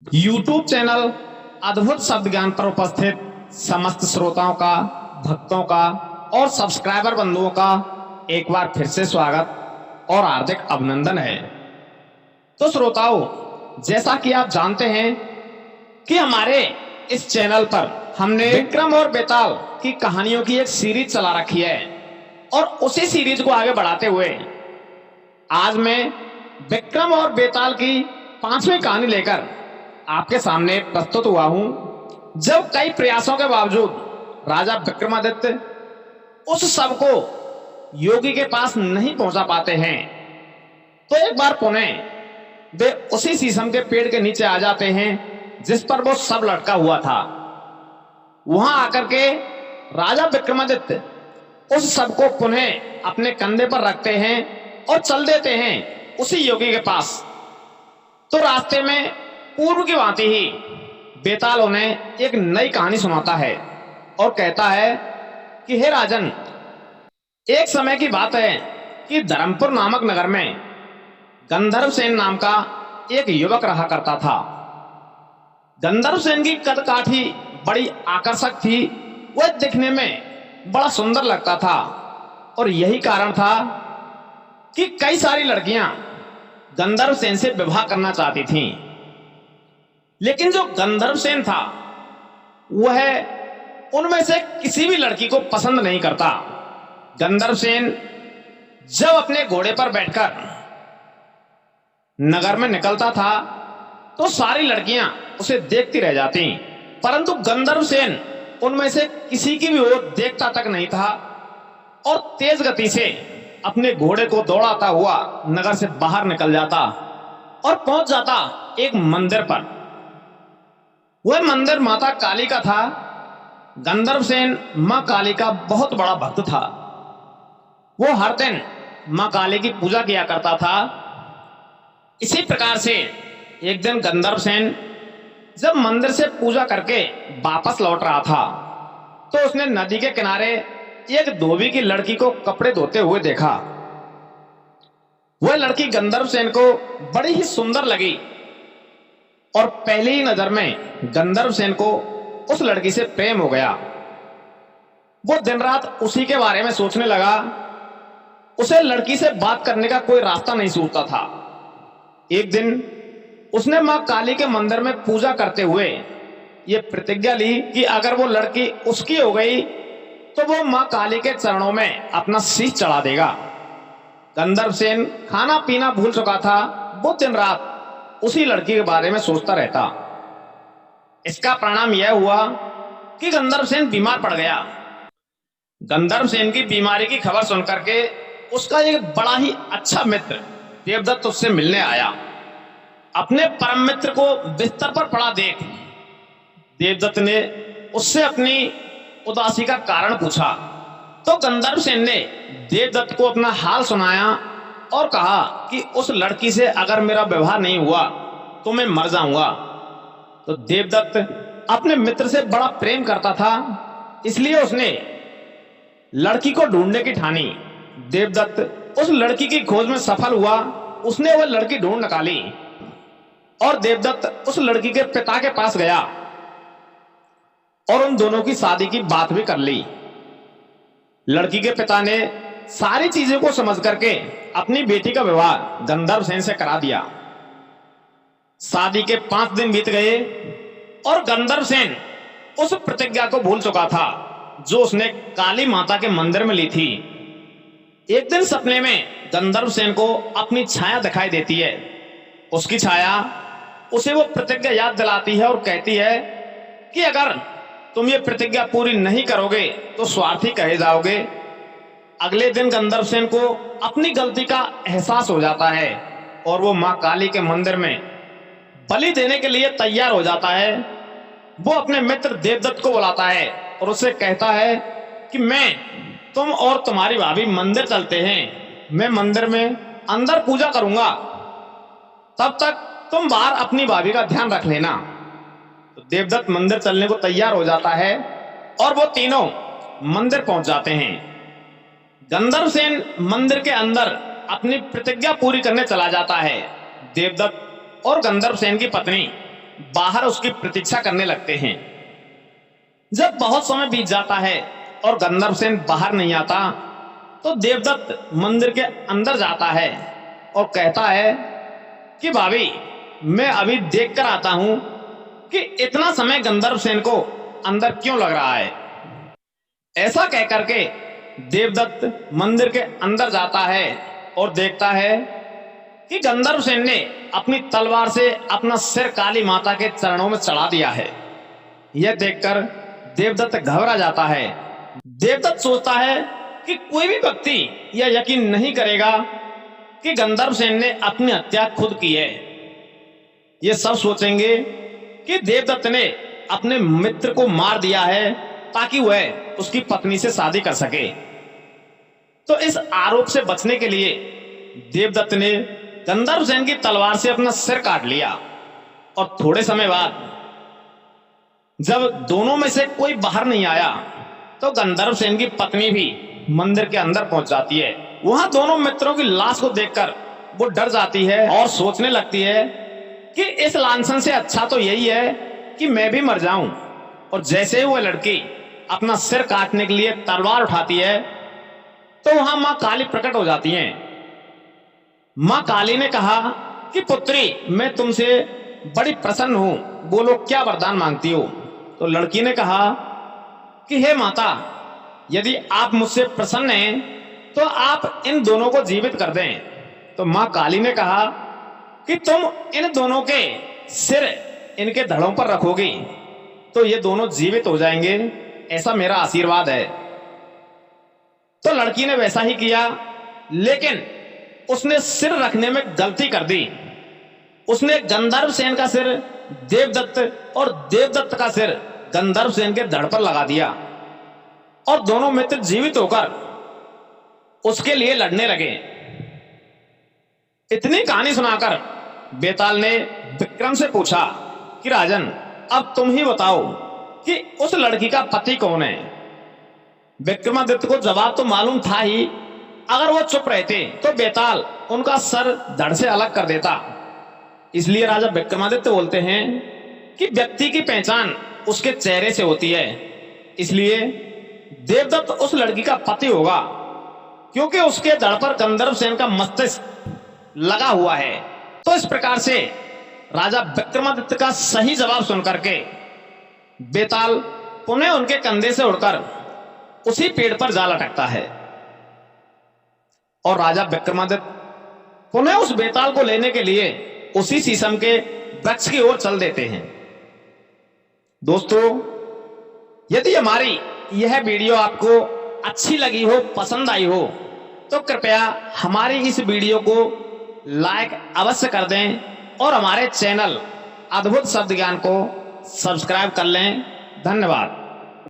YouTube channel अद्भुत शब्द ज्ञान पर उपस्थित समस्त श्रोताओं का, भक्तों का और सब्सक्राइबर बंधुओं का एक बार फिर से स्वागत और हार्दिक अभिनंदन है। तो श्रोताओं, जैसा कि आप जानते हैं कि हमारे इस चैनल पर हमने विक्रम और बेताल की कहानियों की एक सीरीज चला रखी है और उसी सीरीज को आगे बढ़ाते हुए आज मैं विक्रम और बेताल की 5वीं कहानी लेकर आपके सामने प्रस्तुत हुआ हूं। जब कई प्रयासों के बावजूद राजा विक्रमादित्य उस सब को योगी के पास नहीं पहुंचा पाते हैं, तो एक बार पुनः वे उसी शीशम के पेड़ के नीचे आ जाते हैं जिस पर वो सब लटका हुआ था। वहां आकर के राजा विक्रमादित्य उस सब को पुनः अपने कंधे पर रखते हैं और चल देते हैं उसी योगी के पास। तो रास्ते में पूर्व की भांति ही बेताल उन्हें एक नई कहानी सुनाता है और कहता है कि हे राजन, एक समय की बात है कि धर्मपुर नामक नगर में गंधर्व सेन नाम का एक युवक रहा करता था। गंधर्व सेन की कदकाठी बड़ी आकर्षक थी। वह दिखने में बड़ा सुंदर लगता था और यही कारण था कि कई सारी लड़कियां गंधर्व सेन से विवाह करना चाहती थीं। लेकिन जो गंधर्व सेन था वह उनमें से किसी भी लड़की को पसंद नहीं करता। गंधर्व सेन जब अपने घोड़े पर बैठकर नगर में निकलता था तो सारी लड़कियां उसे देखती रह जाती, परंतु गंधर्व सेन उनमें से किसी की भी ओर देखता तक नहीं था और तेज गति से अपने घोड़े को दौड़ाता हुआ नगर से बाहर निकल जाता और पहुंच जाता एक मंदिर पर। वह मंदिर माता काली का था। गंधर्व सेन मां काली का बहुत बड़ा भक्त था। वो हर दिन मां काली की पूजा किया करता था। इसी प्रकार से एक दिन गंधर्व सेन जब मंदिर से पूजा करके वापस लौट रहा था तो उसने नदी के किनारे एक धोबी की लड़की को कपड़े धोते हुए देखा। वह लड़की गंधर्व सेन को बड़ी ही सुंदर लगी और पहली ही नजर में गंधर्व सेन को उस लड़की से प्रेम हो गया। वो दिन रात उसी के बारे में सोचने लगा। उसे लड़की से बात करने का कोई रास्ता नहीं सूझता था। एक दिन उसने मां काली के मंदिर में पूजा करते हुए ये प्रतिज्ञा ली कि अगर वो लड़की उसकी हो गई तो वो मां काली के चरणों में अपना शीश चढ़ा देगा। गंधर्व सेन खाना पीना भूल चुका था। वो दिन रात उसी लड़की के बारे में सोचता रहता। इसका परिणाम यह हुआ कि गंधर्व सेन बीमार पड़ गया। गंधर्व सेन की बीमारी की खबर सुनकर के उसका एक बड़ा ही अच्छा मित्र देवदत्त उससे मिलने आया। अपने परम मित्र को बिस्तर पर पड़ा देख देवदत्त ने उससे अपनी उदासी का कारण पूछा। तो गंधर्व सेन ने देवदत्त को अपना हाल सुनाया और कहा कि उस लड़की से अगर मेरा व्यवहार नहीं हुआ तो मैं मर जाऊंगा। तो देवदत्त अपने मित्र से बड़ा प्रेम करता था, इसलिए उसने लड़की को ढूंढने की ठानी। देवदत्त उस लड़की की खोज में सफल हुआ। उसने वह लड़की ढूंढ निकाली और देवदत्त उस लड़की के पिता के पास गया और उन दोनों की शादी की बात भी कर ली। लड़की के पिता ने सारी चीजों को समझ करके अपनी बेटी का विवाह गंधर्व सेन से करा दिया। शादी के 5 दिन बीत गए और गंधर्व सेन उस प्रतिज्ञा को भूल चुका था जो उसने काली माता के मंदिर में ली थी। एक दिन सपने में गंधर्व सेन को अपनी छाया दिखाई देती है। उसकी छाया उसे वो प्रतिज्ञा याद दिलाती है और कहती है कि अगर तुम ये प्रतिज्ञा पूरी नहीं करोगे तो स्वार्थी कहे जाओगे। अगले दिन गंधर्व सेन को अपनी गलती का एहसास हो जाता है और वो मां काली के मंदिर में बलि देने के लिए तैयार हो जाता है। वो अपने मित्र देवदत्त को बुलाता है और उससे कहता है कि तुम और तुम्हारी भाभी मंदिर चलते हैं। मैं मंदिर में अंदर पूजा करूंगा, तब तक तुम बाहर अपनी भाभी का ध्यान रख लेना। तो देवदत्त मंदिर चलने को तैयार हो जाता है और वो तीनों मंदिर पहुंच जाते हैं। गंधर्व सेन मंदिर के अंदर अपनी प्रतिज्ञा पूरी करने चला जाता है। देवदत्त और गंधर्व सेन की पत्नी बाहर उसकी प्रतीक्षा करने लगते हैं। जब बहुत समय बीत जाता है और गंधर्वसेन बाहर नहीं आता तो देवदत्त मंदिर के अंदर जाता है और कहता है कि भाभी, मैं अभी देख कर आता हूं कि इतना समय गंधर्वसेन को अंदर क्यों लग रहा है। ऐसा कहकर के देवदत्त मंदिर के अंदर जाता है और देखता है कि गंधर्वसेन ने अपनी तलवार से अपना सिर काली माता के चरणों में चढ़ा दिया है। यह देखकर देवदत्त घबरा जाता है। देवदत्त सोचता है कि कोई भी व्यक्ति यह यकीन नहीं करेगा कि गंधर्वसेन ने अपनी हत्या खुद की है। ये सब सोचेंगे कि देवदत्त ने अपने मित्र को मार दिया है ताकि वह उसकी पत्नी से शादी कर सके। तो इस आरोप से बचने के लिए देवदत्त ने गंधर्वसेन की तलवार से अपना सिर काट लिया। और थोड़े समय बाद जब दोनों में से कोई बाहर नहीं आया तो गंधर्वसेन की पत्नी भी मंदिर के अंदर पहुंच जाती है। वहां दोनों मित्रों की लाश को देखकर वो डर जाती है और सोचने लगती है कि इस लांछन से अच्छा तो यही है कि मैं भी मर जाऊं। और जैसे ही वो लड़की अपना सिर काटने के लिए तलवार उठाती है तो वहां मां काली प्रकट हो जाती हैं। मां काली ने कहा कि पुत्री, मैं तुमसे बड़ी प्रसन्न हूं, बोलो क्या वरदान मांगती हो। तो लड़की ने कहा कि हे माता, यदि आप मुझसे प्रसन्न हैं तो आप इन दोनों को जीवित कर दें। तो मां काली ने कहा कि तुम इन दोनों के सिर इनके धड़ों पर रखोगी तो ये दोनों जीवित हो जाएंगे, ऐसा मेरा आशीर्वाद है। तो लड़की ने वैसा ही किया, लेकिन उसने सिर रखने में गलती कर दी। उसने गंधर्वसेन का सिर देवदत्त और देवदत्त का सिर गंधर्वसेन के धड़ पर लगा दिया और दोनों मित्र जीवित होकर उसके लिए लड़ने लगे। इतनी कहानी सुनाकर बेताल ने विक्रम से पूछा कि राजन, अब तुम ही बताओ कि उस लड़की का पति कौन है। विक्रमादित्य को जवाब तो मालूम था ही, अगर वो चुप रहते तो बेताल उनका सर धड़ से अलग कर देता। इसलिए राजा विक्रमादित्य बोलते हैं कि व्यक्ति की पहचान उसके चेहरे से होती है। इसलिए देवदत्त उस लड़की का पति होगा क्योंकि उसके धड़ पर गंधर्वसेन का मस्तिष्क लगा हुआ है। तो इस प्रकार से राजा विक्रमादित्य का सही जवाब सुनकर के बेताल पुनः उनके कंधे से उड़कर उसी पेड़ पर जा लटकता है और राजा विक्रमादित्य पुनः उस बेताल को लेने के लिए उसी शीशम के वृक्ष की ओर चल देते हैं। दोस्तों, यदि हमारी यह वीडियो आपको अच्छी लगी हो, पसंद आई हो, तो कृपया हमारी इस वीडियो को लाइक अवश्य कर दें और हमारे चैनल अद्भुत शब्द ज्ञान को सब्सक्राइब कर लें। धन्यवाद।